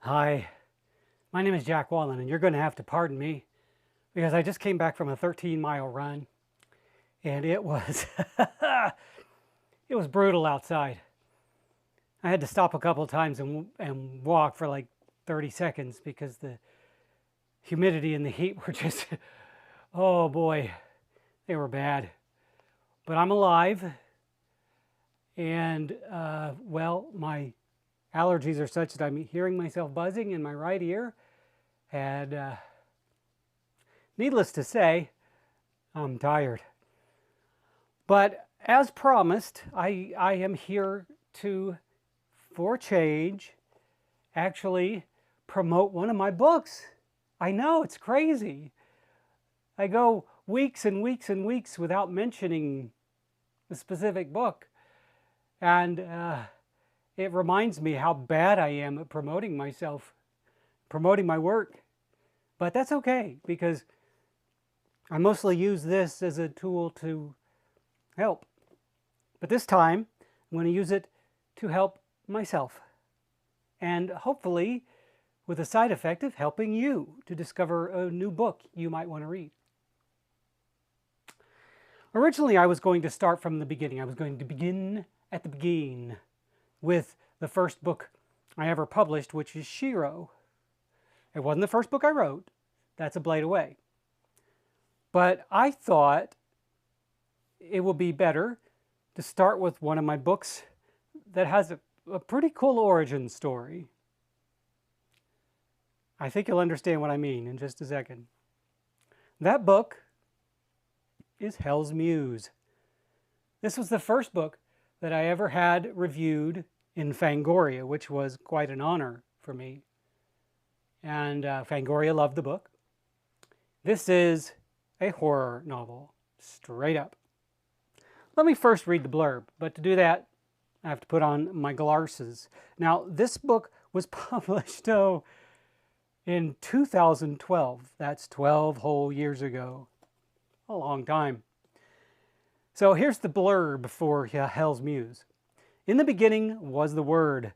Hi, my name is Jack Wallen, and you're going to have to pardon me because I just came back from a 13-mile run, and it was it was brutal outside. I had to stop a couple of times and walk for like 30 seconds because the humidity and the heat were just oh boy, they were bad. But I'm alive, and well, my allergies are such that I'm hearing myself buzzing in my right ear. And needless to say, I'm tired. But as promised, I am here to, for change, actually promote one of my books. I know, it's crazy. I go weeks and weeks and weeks without mentioning the specific book. And it reminds me how bad I am at promoting myself, promoting my work. But that's okay, because I mostly use this as a tool to help. But this time, I'm going to use it to help myself. And hopefully, with a side effect of helping you to discover a new book you might want to read. Originally, I was going to start from the beginning. I was going to begin at the beginning with the first book I ever published, which is Shiro. It wasn't the first book I wrote. That's a blade away. But I thought it would be better to start with one of my books that has a pretty cool origin story. I think you'll understand what I mean in just a second. That book is Hell's Muse. This was the first book that I ever had reviewed in Fangoria, which was quite an honor for me. And Fangoria loved the book. This is a horror novel, straight up. Let me first read the blurb, but to do that, I have to put on my glasses. Now, this book was published, in 2012. That's 12 whole years ago. A long time. So here's the blurb for Hell's Muse. In the beginning was the Word,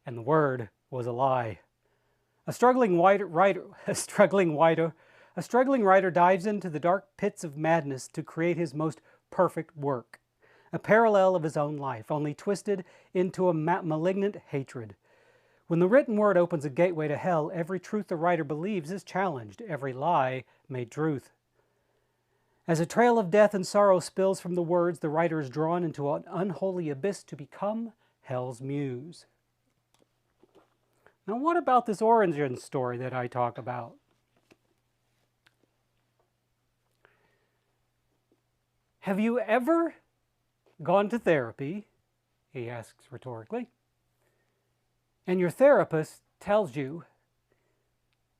and the Word was a lie. A struggling writer dives into the dark pits of madness to create his most perfect work. A parallel of his own life, only twisted into a malignant hatred. When the written word opens a gateway to hell, every truth the writer believes is challenged, every lie made truth. As a trail of death and sorrow spills from the words, the writer is drawn into an unholy abyss to become Hell's Muse. Now, what about this origin story that I talk about? Have you ever gone to therapy, he asks rhetorically, and your therapist tells you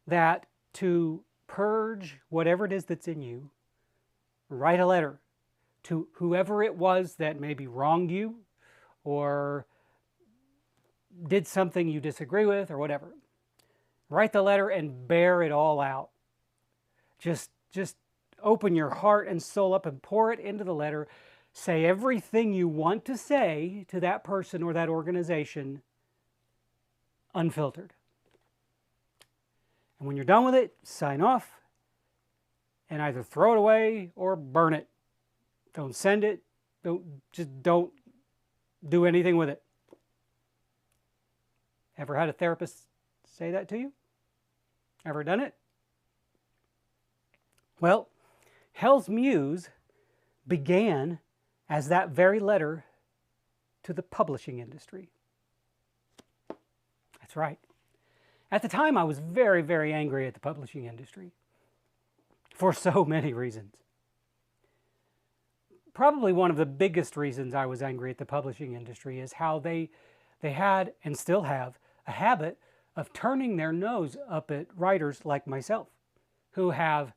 that to purge whatever it is that's in you, write a letter to whoever it was that maybe wronged you or did something you disagree with or whatever. Write the letter and bear it all out. Just open your heart and soul up and pour it into the letter. Say everything you want to say to that person or that organization, unfiltered. And when you're done with it, sign off and either throw it away or burn it. Don't send it. Don't do anything with it. Ever had a therapist say that to you? Ever done it? Well, Hell's Muse began as that very letter to the publishing industry. That's right. At the time, I was very, very angry at the publishing industry for so many reasons. Probably one of the biggest reasons I was angry at the publishing industry is how they had and still have a habit of turning their nose up at writers like myself, who have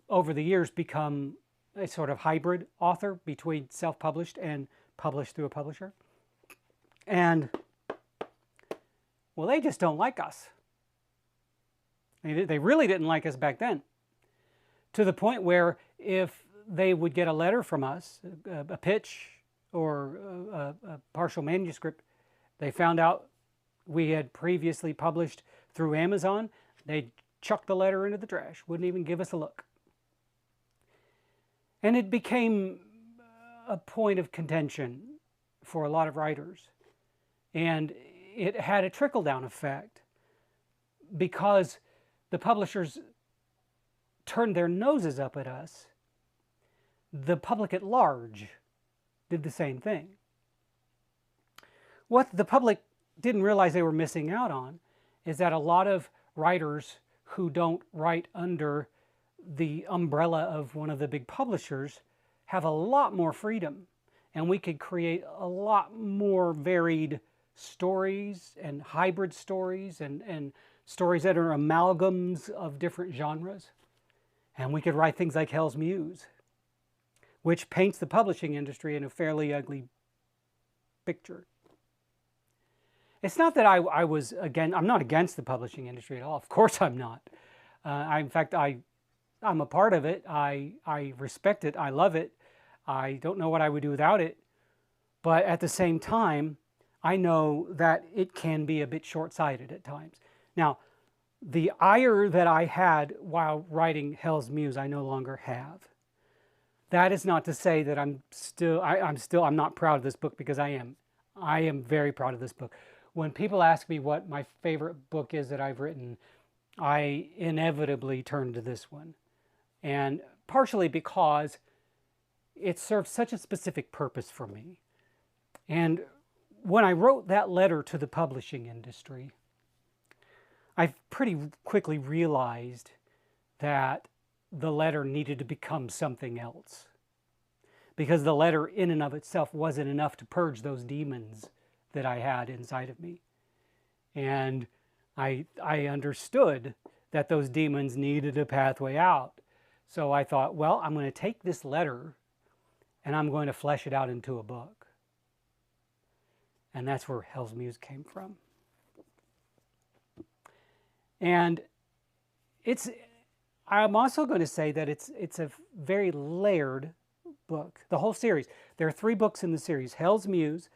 over the years become a sort of hybrid author between self-published and published through a publisher. And, well, they just don't like us. They really didn't like us back then, to the point where if they would get a letter from us, a pitch or a partial manuscript, they found out we had previously published through Amazon. They chucked the letter into the trash, wouldn't even give us a look. And it became a point of contention for a lot of writers. And it had a trickle-down effect because the publishers turned their noses up at us. The public at large did the same thing. What the public didn't realize they were missing out on is that a lot of writers who don't write under the umbrella of one of the big publishers have a lot more freedom, and we could create a lot more varied stories and hybrid stories and stories that are amalgams of different genres. And we could write things like Hell's Muse, which paints the publishing industry in a fairly ugly picture. It's not that I was again. I'm not against the publishing industry at all. Of course I'm not. In fact, I'm a part of it. I respect it. I love it. I don't know what I would do without it. But at the same time, I know that it can be a bit short-sighted at times. Now, the ire that I had while writing Hell's Muse, I no longer have. That is not to say that I'm not proud of this book, because I am. I am very proud of this book. When people ask me what my favorite book is that I've written, I inevitably turn to this one. And partially because it serves such a specific purpose for me. And when I wrote that letter to the publishing industry, I pretty quickly realized that the letter needed to become something else. Because the letter in and of itself wasn't enough to purge those demons that I had inside of me. And I understood that those demons needed a pathway out. So I thought, well, I'm going to take this letter and I'm going to flesh it out into a book. And that's where Hell's Muse came from. And I'm also going to say that it's a very layered book. The whole series. There are 3 books in the series: Hell's Muse,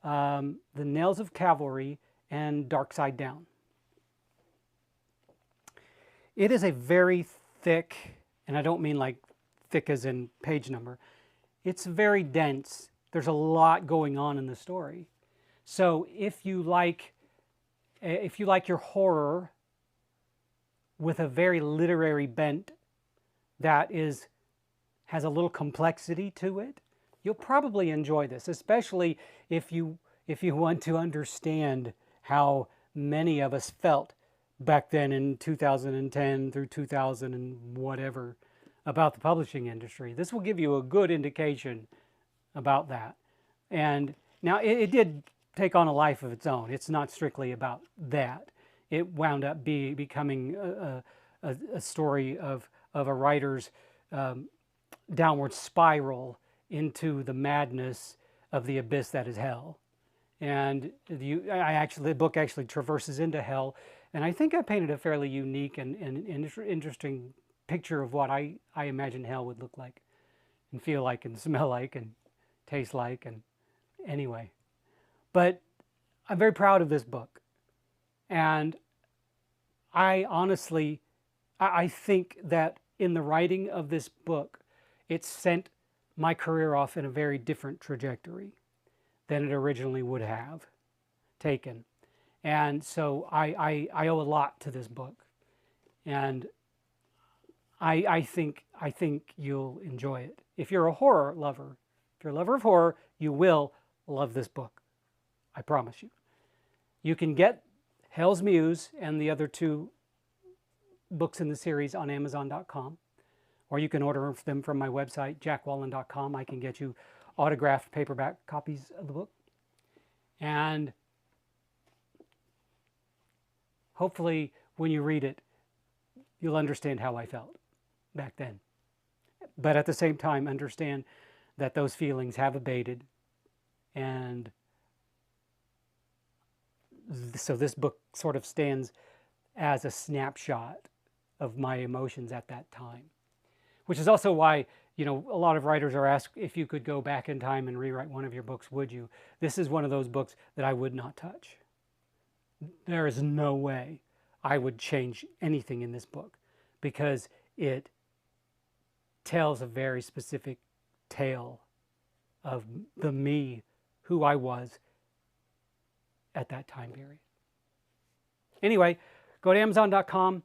The Nails of Cavalry, and Dark Side Down. It is a very thick, and I don't mean like thick as in page number. It's very dense. There's a lot going on in the story. So if you like your horror with a very literary bent that has a little complexity to it, you'll probably enjoy this, especially if you want to understand how many of us felt back then in 2010 through 2000 and whatever about the publishing industry. This will give you a good indication about that. And now it did take on a life of its own. It's not strictly about that. It wound up becoming a story of a writer's downward spiral into the madness of the abyss that is hell. And the book actually traverses into hell. And I think I painted a fairly unique and interesting picture of what I imagine hell would look like and feel like and smell like and taste like. And anyway, but I'm very proud of this book. And I honestly, I think that in the writing of this book, it sent my career off in a very different trajectory than it originally would have taken. And so I owe a lot to this book. And I think you'll enjoy it. If you're a horror lover, if you're a lover of horror, you will love this book. I promise you. You can get Hell's Muse and the other 2 books in the series on Amazon.com, or you can order them from my website, jackwallen.com. I can get you autographed paperback copies of the book. And hopefully when you read it, you'll understand how I felt back then. But at the same time, understand that those feelings have abated. And so this book sort of stands as a snapshot of my emotions at that time. Which is also why, a lot of writers are asked if you could go back in time and rewrite one of your books, would you? This is one of those books that I would not touch. there is no way I would change anything in this book, because it tells a very specific tale of the me, who I was at that time period. Anyway, go to Amazon.com,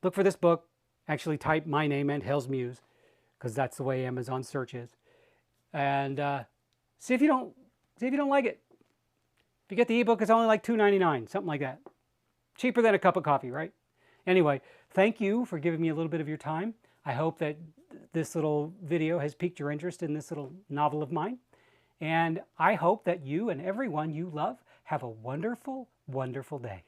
look for this book, actually type my name and Hell's Muse, because that's the way Amazon search is, and see if you don't like it. If you get the ebook, it's only like $2.99, something like that. Cheaper than a cup of coffee, right? Anyway, thank you for giving me a little bit of your time. I hope that this little video has piqued your interest in this little novel of mine. And I hope that you and everyone you love have a wonderful, wonderful day.